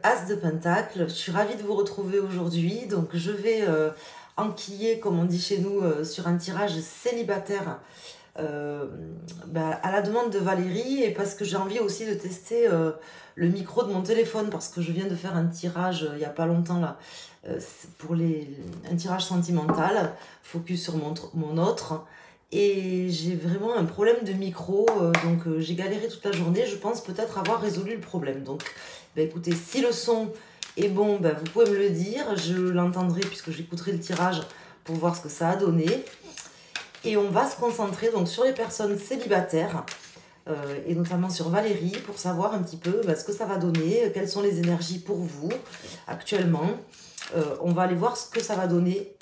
As de Pentacle. Je suis ravie de vous retrouver aujourd'hui. Donc je vais enquiller, comme on dit chez nous, sur un tirage célibataire à la demande de Valérie et parce que j'ai envie aussi de tester le micro de mon téléphone parce que je viens de faire un tirage il n'y a pas longtemps là pour un tirage sentimental, focus sur mon autre. Et j'ai vraiment un problème de micro, donc j'ai galéré toute la journée. Je pense peut-être avoir résolu le problème. Donc écoutez, si le son est bon, vous pouvez me le dire. Je l'entendrai puisque j'écouterai le tirage pour voir ce que ça a donné. Et on va se concentrer donc sur les personnes célibataires, et notamment sur Valérie, pour savoir un petit peu ce que ça va donner, quelles sont les énergies pour vous actuellement. On va aller voir ce que ça va donner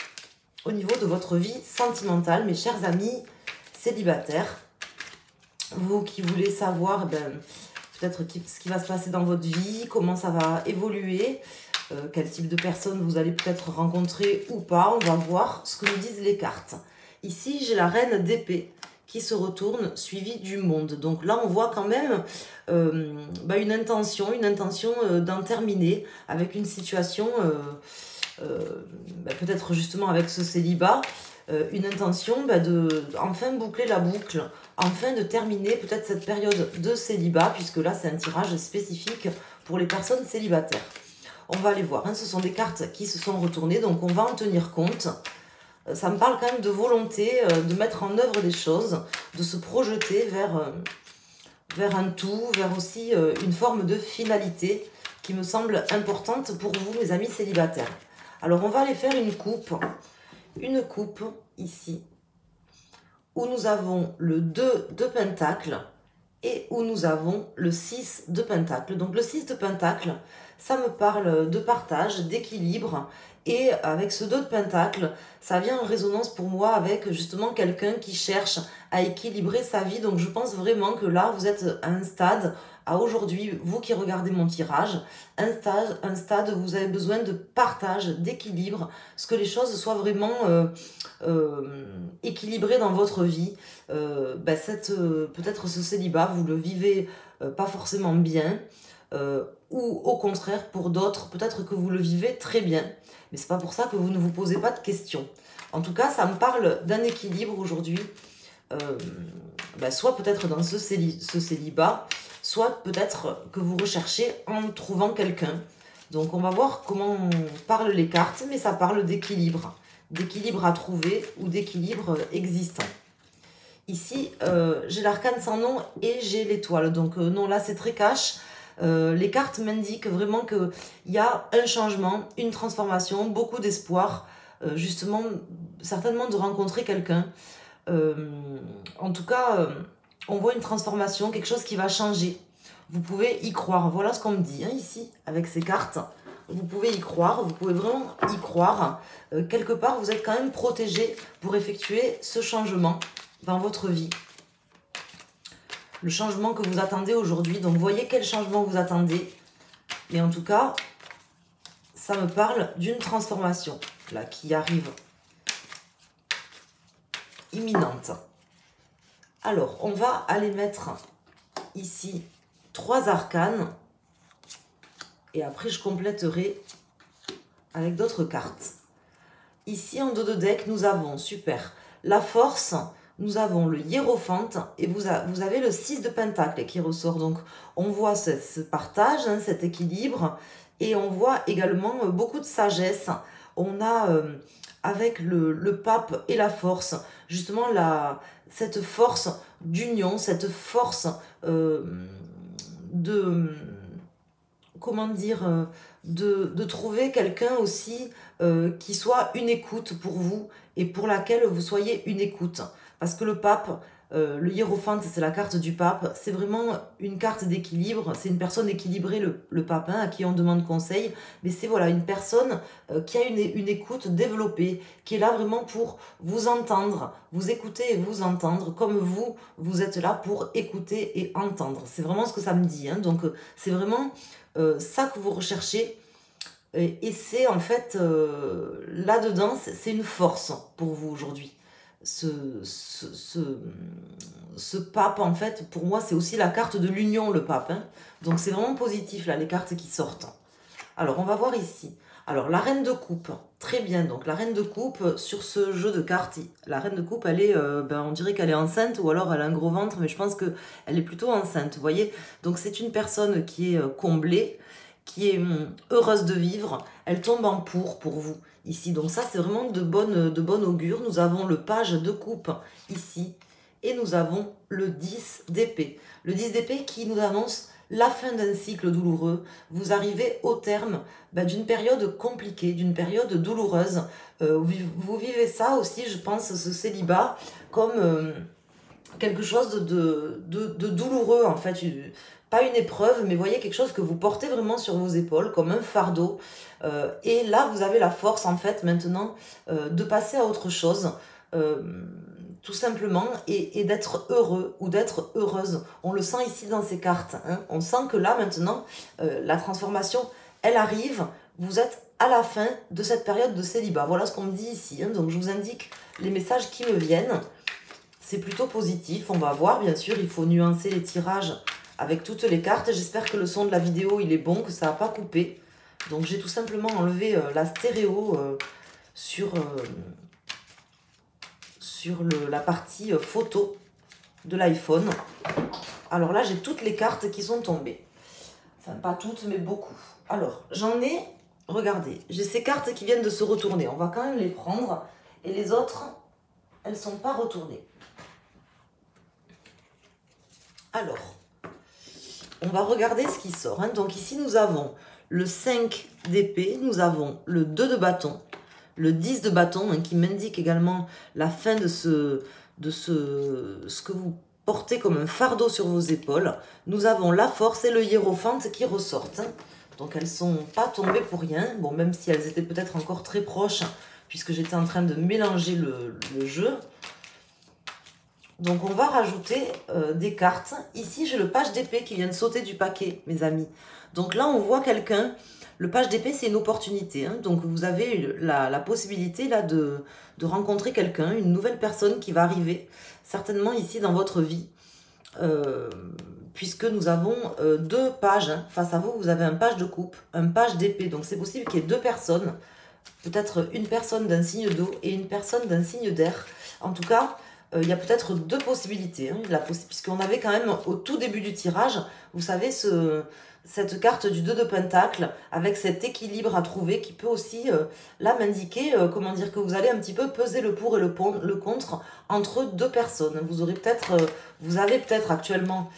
au niveau de votre vie sentimentale, mes chers amis célibataires. Vous qui voulez savoir peut-être ce qui va se passer dans votre vie, comment ça va évoluer, quel type de personnes vous allez peut-être rencontrer ou pas. On va voir ce que nous disent les cartes. Ici, j'ai la reine d'épée qui se retourne, suivie du monde. Donc là, on voit quand même une intention d'en terminer avec une situation, peut-être justement avec ce célibat, une intention de enfin boucler la boucle, enfin de terminer peut-être cette période de célibat, puisque là, c'est un tirage spécifique pour les personnes célibataires. On va aller voir, ce sont des cartes qui se sont retournées, donc on va en tenir compte. Ça me parle quand même de volonté, de mettre en œuvre des choses, de se projeter vers un tout, vers aussi une forme de finalité qui me semble importante pour vous, mes amis célibataires. Alors, on va aller faire une coupe ici, où nous avons le 2 de Pentacle et où nous avons le 6 de Pentacle. Donc, le 6 de Pentacle, ça me parle de partage, d'équilibre. Et avec ce 2 de Pentacle, ça vient en résonance pour moi avec justement quelqu'un qui cherche à équilibrer sa vie. Donc je pense vraiment que là, vous êtes à un stade, à aujourd'hui, vous qui regardez mon tirage, un stade où vous avez besoin de partage, d'équilibre, ce que les choses soient vraiment équilibrées dans votre vie. Peut-être ce célibat, vous le vivez pas forcément bien, ou au contraire, pour d'autres, peut-être que vous le vivez très bien. Mais c'est pas pour ça que vous ne vous posez pas de questions. En tout cas, ça me parle d'un équilibre aujourd'hui, soit peut-être dans ce célibat, soit peut-être que vous recherchez en trouvant quelqu'un. Donc on va voir comment parlent les cartes, mais ça parle d'équilibre à trouver ou d'équilibre existant. Ici, j'ai l'arcane sans nom et j'ai l'étoile. Donc non, là c'est très cash. Les cartes m'indiquent vraiment qu'il y a un changement, une transformation, beaucoup d'espoir, justement, certainement de rencontrer quelqu'un. En tout cas, on voit une transformation, quelque chose qui va changer. Vous pouvez y croire. Voilà ce qu'on me dit ici, avec ces cartes. Vous pouvez y croire, vous pouvez vraiment y croire. Quelque part, vous êtes quand même protégé pour effectuer ce changement dans votre vie. Le changement que vous attendez aujourd'hui. Donc, voyez quel changement vous attendez. Et en tout cas, ça me parle d'une transformation, là, qui arrive. Imminente. Alors, on va aller mettre ici 3 arcanes. Et après, je compléterai avec d'autres cartes. Ici, en dos de deck, nous avons, super, la force. Nous avons le hiérophante et vous avez le 6 de Pentacle qui ressort. Donc, on voit ce partage, cet équilibre. Et on voit également beaucoup de sagesse. On a, avec le pape et la force, justement, cette force d'union, cette force de trouver quelqu'un aussi qui soit une écoute pour vous et pour laquelle vous soyez une écoute. Parce que le pape, le hiérophante, c'est la carte du pape, c'est vraiment une carte d'équilibre, c'est une personne équilibrée, le pape, à qui on demande conseil, mais c'est voilà, une personne qui a une écoute développée, qui est là vraiment pour vous entendre, vous écouter et vous entendre, comme vous êtes là pour écouter et entendre. C'est vraiment ce que ça me dit, donc c'est vraiment ça que vous recherchez. Et c'est en fait, là-dedans, c'est une force pour vous aujourd'hui. Ce pape, en fait, pour moi, c'est aussi la carte de l'union, le pape. Donc c'est vraiment positif, là, les cartes qui sortent. Alors, on va voir ici. Alors, la reine de coupe, très bien. Donc, la reine de coupe, sur ce jeu de cartes, la reine de coupe, elle est, on dirait qu'elle est enceinte ou alors elle a un gros ventre, mais je pense qu'elle est plutôt enceinte, vous voyez. Donc, c'est une personne qui est comblée, qui est heureuse de vivre. Elle tombe en pour vous, ici. Donc, ça, c'est vraiment de bonne augure. Nous avons le page de coupe, ici. Et nous avons le 10 d'épée. Le 10 d'épée qui nous annonce la fin d'un cycle douloureux. Vous arrivez au terme d'une période compliquée, d'une période douloureuse. Vous vivez ça aussi, je pense, ce célibat, comme quelque chose de douloureux, en fait. Pas une épreuve, mais voyez, quelque chose que vous portez vraiment sur vos épaules, comme un fardeau. Et là, vous avez la force, en fait, maintenant, de passer à autre chose. Tout simplement, et d'être heureux ou d'être heureuse. On le sent ici dans ces cartes. Hein. On sent que là, maintenant, la transformation, elle arrive. Vous êtes à la fin de cette période de célibat. Voilà ce qu'on me dit ici. Hein. Donc, je vous indique les messages qui me viennent. C'est plutôt positif. On va voir, bien sûr, il faut nuancer les tirages avec toutes les cartes. J'espère que le son de la vidéo, il est bon, que ça n'a pas coupé. Donc, j'ai tout simplement enlevé la stéréo sur la partie photo de l'iPhone. Alors là, j'ai toutes les cartes qui sont tombées. Enfin, pas toutes, mais beaucoup. Alors, j'en ai, regardez, j'ai ces cartes qui viennent de se retourner. On va quand même les prendre. Et les autres, elles ne sont pas retournées. Alors, on va regarder ce qui sort. Hein. Donc ici, nous avons le 5 d'épée, nous avons le 2 de bâton, le 10 de bâton, hein, qui m'indique également la fin de ce que vous portez comme un fardeau sur vos épaules. Nous avons la force et le hiérophante qui ressortent. Hein. Donc elles ne sont pas tombées pour rien. Bon, même si elles étaient peut-être encore très proches, puisque j'étais en train de mélanger le jeu. Donc on va rajouter des cartes. Ici, j'ai le page d'épée qui vient de sauter du paquet, mes amis. Donc là, on voit quelqu'un. Le page d'épée, c'est une opportunité. Hein. Donc, vous avez la possibilité là de rencontrer quelqu'un, une nouvelle personne qui va arriver, certainement ici dans votre vie. Puisque nous avons deux pages. Hein. Face à vous, vous avez un page de coupe, un page d'épée. Donc, c'est possible qu'il y ait deux personnes. Peut-être une personne d'un signe d'eau et une personne d'un signe d'air. En tout cas, il y a peut-être deux possibilités. Hein. Puisqu'on avait quand même, au tout début du tirage, vous savez, cette carte du 2 de pentacle, avec cet équilibre à trouver qui peut aussi, là, m'indiquer, comment dire, que vous allez un petit peu peser le pour et le contre entre deux personnes. Vous avez peut-être actuellement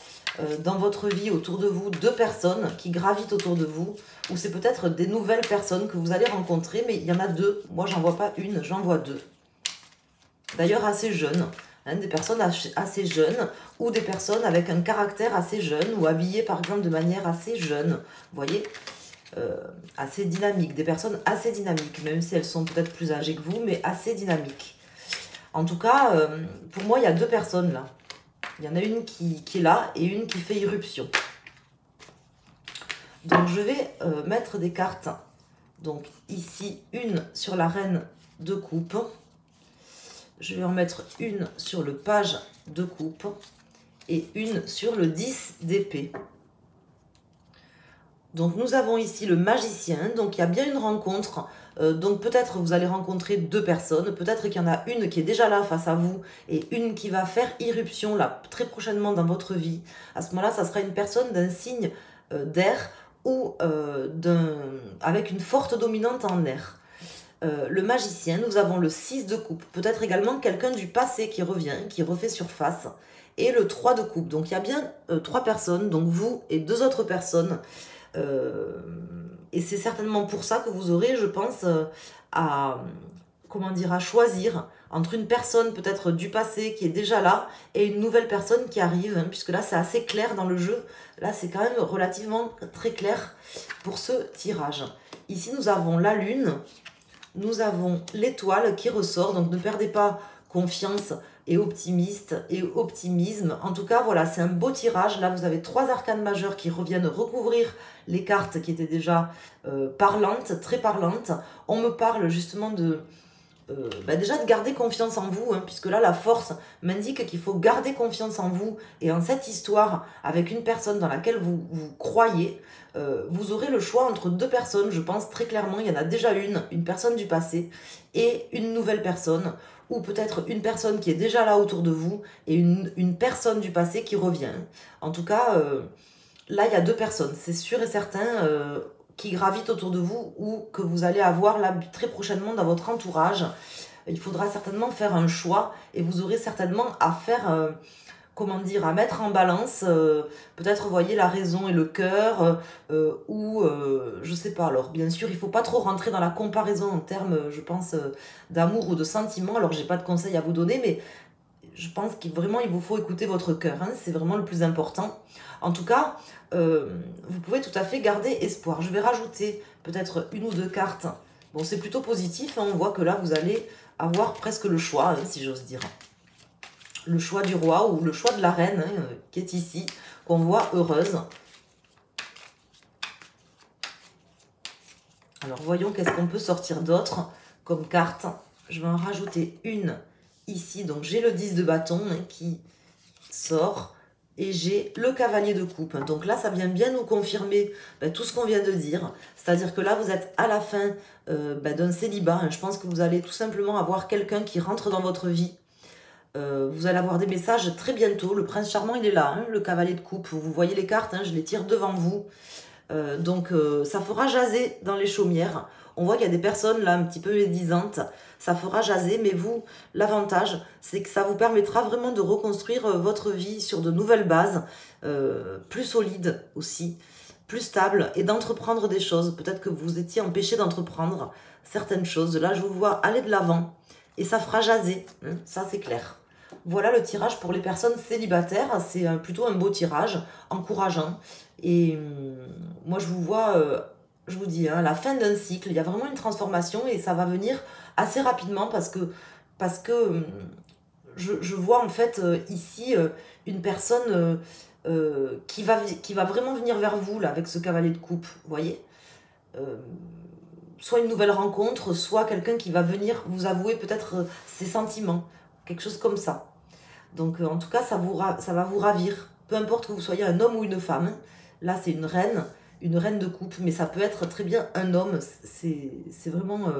dans votre vie, autour de vous, deux personnes qui gravitent autour de vous, ou c'est peut-être des nouvelles personnes que vous allez rencontrer, mais il y en a deux. Moi, j'en vois pas une, j'en vois deux. D'ailleurs, assez jeunes. Hein, des personnes assez jeunes ou des personnes avec un caractère assez jeune ou habillées par exemple de manière assez jeune, vous voyez, assez dynamique, des personnes assez dynamiques, même si elles sont peut-être plus âgées que vous, mais assez dynamiques. En tout cas, pour moi, il y a deux personnes là. Il y en a une qui est là et une qui fait irruption. Donc, je vais mettre des cartes. Donc, ici, une sur la reine de coupe. Je vais en mettre une sur le page de coupe et une sur le 10 d'épée. Donc nous avons ici le magicien, donc il y a bien une rencontre. Donc peut-être vous allez rencontrer deux personnes, peut-être qu'il y en a une qui est déjà là face à vous et une qui va faire irruption là très prochainement dans votre vie. À ce moment-là, ça sera une personne d'un signe d'air ou avec une forte dominante en air. Le magicien, nous avons le 6 de coupe, peut-être également quelqu'un du passé qui revient, qui refait surface, et le 3 de coupe. Donc il y a bien trois personnes, donc vous et deux autres personnes, et c'est certainement pour ça que vous aurez, je pense, à choisir entre une personne peut-être du passé qui est déjà là et une nouvelle personne qui arrive, hein, puisque là c'est assez clair dans le jeu, là c'est quand même relativement très clair pour ce tirage. Ici nous avons la lune. Nous avons l'étoile qui ressort, donc ne perdez pas confiance et optimisme. En tout cas, voilà, c'est un beau tirage. Là, vous avez trois arcanes majeures qui reviennent recouvrir les cartes qui étaient déjà parlantes, très parlantes. On me parle justement de déjà de garder confiance en vous, hein, puisque là la force m'indique qu'il faut garder confiance en vous et en cette histoire avec une personne dans laquelle vous croyez. Vous aurez le choix entre deux personnes, je pense très clairement. Il y en a déjà une personne du passé et une nouvelle personne, ou peut-être une personne qui est déjà là autour de vous et une personne du passé qui revient. En tout cas, là il y a deux personnes, c'est sûr et certain, qui gravitent autour de vous ou que vous allez avoir là très prochainement dans votre entourage. Il faudra certainement faire un choix et vous aurez certainement à faire, comment dire, à mettre en balance, peut-être voyez la raison et le cœur, ou je sais pas. Alors bien sûr, il faut pas trop rentrer dans la comparaison en termes, je pense, d'amour ou de sentiment. Alors j'ai pas de conseils à vous donner, mais je pense qu'il vraiment il vous faut écouter votre cœur, hein, c'est vraiment le plus important. En tout cas, vous pouvez tout à fait garder espoir. Je vais rajouter peut-être une ou deux cartes. Bon, c'est plutôt positif, hein, on voit que là vous allez avoir presque le choix, hein, si j'ose dire. Le choix du roi ou le choix de la reine, hein, qui est ici, qu'on voit heureuse. Alors voyons qu'est-ce qu'on peut sortir d'autre comme carte. Je vais en rajouter une ici, donc j'ai le 10 de bâton, hein, qui sort, et j'ai le cavalier de coupe. Donc là, ça vient bien nous confirmer tout ce qu'on vient de dire, c'est-à-dire que là, vous êtes à la fin d'un célibat, hein. Je pense que vous allez tout simplement avoir quelqu'un qui rentre dans votre vie. Vous allez avoir des messages très bientôt. Le prince charmant, il est là, hein, le cavalier de coupe. Vous voyez les cartes, hein, je les tire devant vous. Donc ça fera jaser dans les chaumières. On voit qu'il y a des personnes là un petit peu médisantes. Ça fera jaser, mais vous, l'avantage, c'est que ça vous permettra vraiment de reconstruire votre vie sur de nouvelles bases, plus solides aussi, plus stables, et d'entreprendre des choses. Peut-être que vous étiez empêché d'entreprendre certaines choses. Là, je vous vois aller de l'avant, et ça fera jaser, hein, ça c'est clair. Voilà le tirage pour les personnes célibataires. C'est plutôt un beau tirage, encourageant. Et moi, je vous vois, je vous dis, hein, à la fin d'un cycle, il y a vraiment une transformation et ça va venir assez rapidement parce que je vois en fait ici une personne qui va vraiment venir vers vous là, avec ce cavalier de coupe, vous voyez. Soit une nouvelle rencontre, soit quelqu'un qui va venir vous avouer peut-être ses sentiments, quelque chose comme ça. Donc en tout cas, ça va vous ravir, peu importe que vous soyez un homme ou une femme. Là, c'est une reine de coupe, mais ça peut être très bien un homme. C'est vraiment,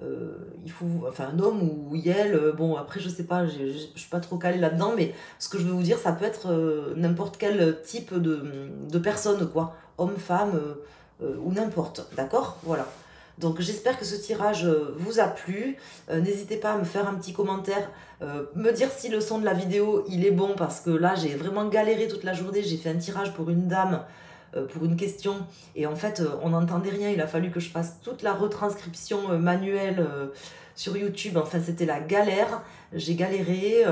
il faut, enfin un homme ou Yel. Bon, après, je sais pas, je suis pas trop calée là-dedans, mais ce que je veux vous dire, ça peut être n'importe quel type de personne, quoi. Homme, femme, ou n'importe, d'accord? Voilà. Donc j'espère que ce tirage vous a plu. N'hésitez pas à me faire un petit commentaire, me dire si le son de la vidéo il est bon, parce que là j'ai vraiment galéré toute la journée. J'ai fait un tirage pour une dame, pour une question, et en fait on n'entendait rien. Il a fallu que je fasse toute la retranscription manuelle sur YouTube. Enfin c'était la galère, j'ai galéré.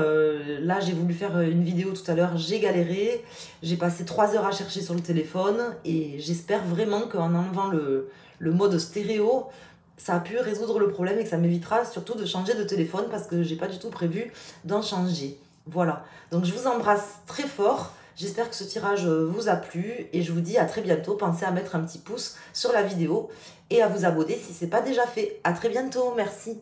Là j'ai voulu faire une vidéo tout à l'heure, j'ai galéré. J'ai passé 3 heures à chercher sur le téléphone, et j'espère vraiment qu'en enlevant le mode stéréo, ça a pu résoudre le problème et que ça m'évitera surtout de changer de téléphone, parce que j'ai pas du tout prévu d'en changer. Voilà, donc je vous embrasse très fort. J'espère que ce tirage vous a plu et je vous dis à très bientôt. Pensez à mettre un petit pouce sur la vidéo et à vous abonner si ce n'est pas déjà fait. À très bientôt, merci.